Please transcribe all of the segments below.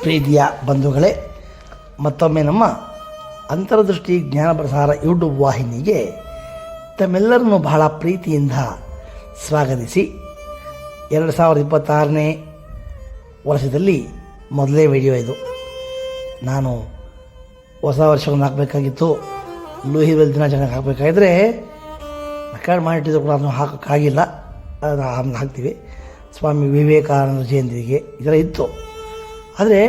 ಪ್ರೀತಿಯ ಬಂಧುಗಳೇ, ಮತ್ತೊಮ್ಮೆ ನಮ್ಮ ಅಂತರದೃಷ್ಟಿ ಜ್ಞಾನ ಪ್ರಸಾರ ಯೂಟ್ಯೂಬ್ ವಾಹಿನಿಗೆ ತಮ್ಮೆಲ್ಲರನ್ನು ಬಹಳ ಪ್ರೀತಿಯಿಂದ ಸ್ವಾಗತಿಸಿ 2026ನೇ ವರ್ಷದಲ್ಲಿ ಮೊದಲೇ ವಿಡಿಯೋ ಇದು. ನಾನು ಹೊಸ ವರ್ಷವನ್ನು ಹಾಕಬೇಕಾಗಿತ್ತು, ಲೂಹಿವೆಲ್ ದಿನಾಚರಣೆಗೆ ಹಾಕಬೇಕಾಗಿದ್ರೆ ರೆಕಾರ್ಡ್ ಮಾಡಿಟ್ಟಿದ್ರು ಕೂಡ ಅದನ್ನು ಹಾಕೋಕ್ಕಾಗಿಲ್ಲ. ಅದನ್ನು ಹಾಕ್ತೀವಿ. ಸ್ವಾಮಿ ವಿವೇಕಾನಂದ ಜಯಂತಿಗೆ ಈ ಥರ ಇತ್ತು. ಆದರೆ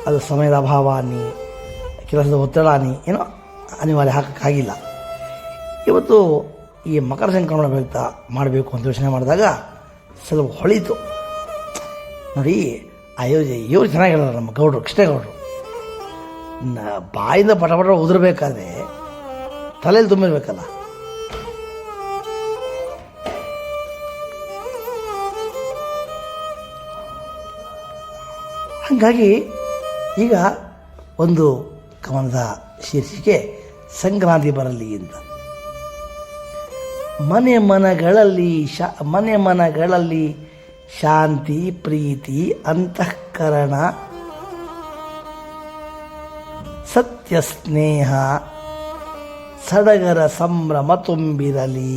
ಅದು ಸಮಯದ ಅಭಾವ ಕೆಲಸದ ಒತ್ತಡ ಏನೋ ಅನಿವಾರ್ಯ ಹಾಕೋಕ್ಕಾಗಿಲ್ಲ. ಇವತ್ತು ಈ ಮಕರ ಸಂಕ್ರಮಣ ಬೆಳಗ್ತಾ ಮಾಡಬೇಕು ಅಂತ ಯೋಚನೆ ಮಾಡಿದಾಗ ಸ್ವಲ್ಪ ಹೊಳೀತು ನೋಡಿ. ಇವರು ಚೆನ್ನಾಗಿರೋರು ನಮ್ಮ ಗೌಡರು, ಕೃಷ್ಣೇಗೌಡರು. ಬಾಯಿಂದ ಪಟ ಉದುರಬೇಕಾದ್ರೆ ತಲೆಯಲ್ಲಿ ತುಂಬಿರ್ಬೇಕಲ್ಲ. ಹಾಗಾಗಿ ಈಗ ಒಂದು ಕವನದ ಶೀರ್ಷಿಕೆ ಸಂಕ್ರಾಂತಿ ಬರಲಿ ಅಂತ. ಮನೆ ಮನಗಳಲ್ಲಿ ಶಾಂತಿ, ಪ್ರೀತಿ, ಅಂತಃಕರಣ, ಸತ್ಯ, ಸ್ನೇಹ, ಸಡಗರ ಸಂಭ್ರಮ ತುಂಬಿರಲಿ.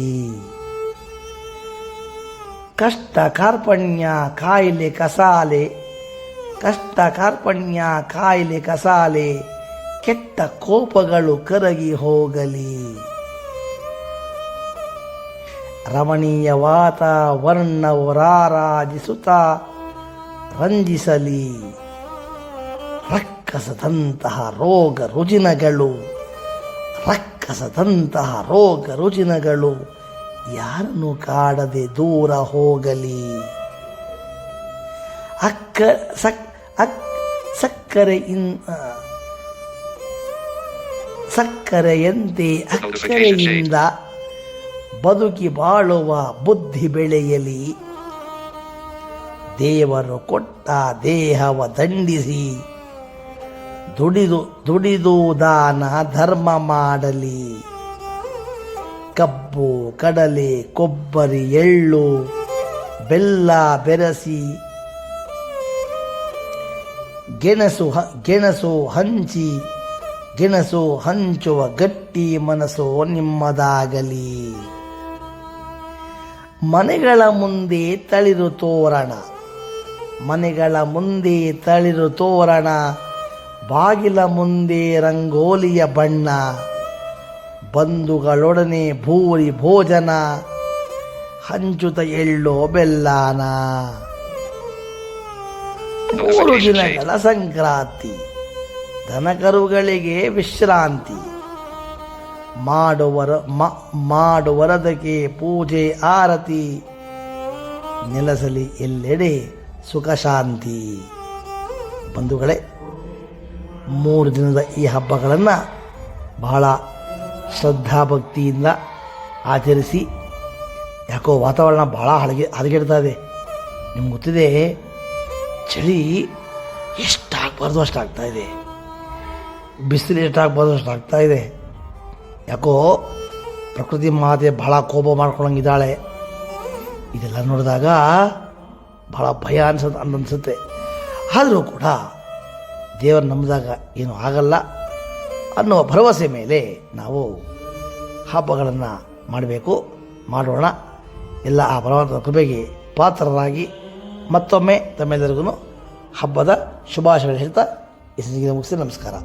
ಕಷ್ಟ ಕಾರ್ಪಣ್ಯ ಕಾಯಿಲೆ ಕಸಾಲೆ ಕೆಟ್ಟ ಕೋಪಗಳು ಕರಗಿ ಹೋಗಲಿ. ರಮಣೀಯ ವಾತಾವರಣವು ರಾರಾಜಿಸುತ್ತಾ ರಂಜಿಸಲಿ. ರಕ್ಕಸದಂತಹ ರೋಗ ರುಜಿನಗಳು ಯಾರನ್ನು ಕಾಡದೆ ದೂರ ಹೋಗಲಿ. ಸಕ್ಕರೆಯಂತೆ ಅಕ್ಕರೆಯಿಂದ ಬದುಕಿ ಬಾಳುವ ಬುದ್ಧಿ ಬೆಳೆಯಲಿ. ದೇವರು ಕೊಟ್ಟ ದೇಹವ ದಂಡಿಸಿ ದುಡಿದು ದಾನ ಧರ್ಮ ಮಾಡಲಿ. ಕಬ್ಬು, ಕಡಲೆ, ಕೊಬ್ಬರಿ, ಎಳ್ಳು, ಬೆಲ್ಲ ಬೆರೆಸಿ ಗೆಣಸು ಹಂಚುವ ಗಟ್ಟಿ ಮನಸ್ಸು ನಿಮ್ಮದಾಗಲಿ. ಮನೆಗಳ ಮುಂದೆ ತಳಿರು ತೋರಣ, ಬಾಗಿಲ ಮುಂದೆ ರಂಗೋಲಿಯ ಬಣ್ಣ, ಬಂಧುಗಳೊಡನೆ ಭೂರಿ ಭೋಜನ, ಹಂಚುತ ಎಳ್ಳೋ ಬೆಲ್ಲಾನ. 3 ದಿನಗಳ ಸಂಕ್ರಾಂತಿ, ದನಕರುಗಳಿಗೆ ವಿಶ್ರಾಂತಿ, ಮಾಡುವರದಕ್ಕೆ ಪೂಜೆ ಆರತಿ, ನೆಲೆಸಲಿ ಎಲ್ಲೆಡೆ ಸುಖ ಶಾಂತಿ. ಬಂಧುಗಳೇ, 3 ದಿನದ ಈ ಹಬ್ಬಗಳನ್ನು ಬಹಳ ಶ್ರದ್ಧಾಭಕ್ತಿಯಿಂದ ಆಚರಿಸಿ. ಯಾಕೋ ವಾತಾವರಣ ಬಹಳ ಹದಗೆಡ್ತಾ ಇದೆ. ನಿಮ್ಗೆ ಗೊತ್ತಿದೆ, ಚಳಿ ಎಷ್ಟಾಗಬಾರ್ದು ಅಷ್ಟಾಗ್ತಾ ಇದೆ, ಬಿಸಿಲು ಎಷ್ಟಾಗಬಾರ್ದು ಅಷ್ಟಾಗ್ತಾ ಇದೆ. ಯಾಕೋ ಪ್ರಕೃತಿ ಮಾತೆ ಬಹಳ ಕೋಪ ಮಾಡ್ಕೊಳಂಗಿದ್ದಾಳೆ. ಇದೆಲ್ಲ ನೋಡಿದಾಗ ಬಹಳ ಭಯ ಅನ್ಸುತ್ತೆ. ಆದರೂ ಕೂಡ ದೇವರು ನಂಬಿದಾಗ ಏನೂ ಆಗಲ್ಲ ಅನ್ನುವ ಭರವಸೆ ಮೇಲೆ ನಾವು ಹಬ್ಬಗಳನ್ನು ಮಾಡೋಣ. ಎಲ್ಲ ಆ ಭಗವಂತನ ಕೃಪೆಗೆ ಪಾತ್ರರಾಗಿ ಮತ್ತೊಮ್ಮೆ ತಮ್ಮೆಲ್ಲರಿಗೂ ಹಬ್ಬದ ಶುಭಾಶಯಗಳು ಹೇಳ್ತಾ ಈ ಸಂಚಿಕೆ ಮುಗಿಸಿ ನಮಸ್ಕಾರ.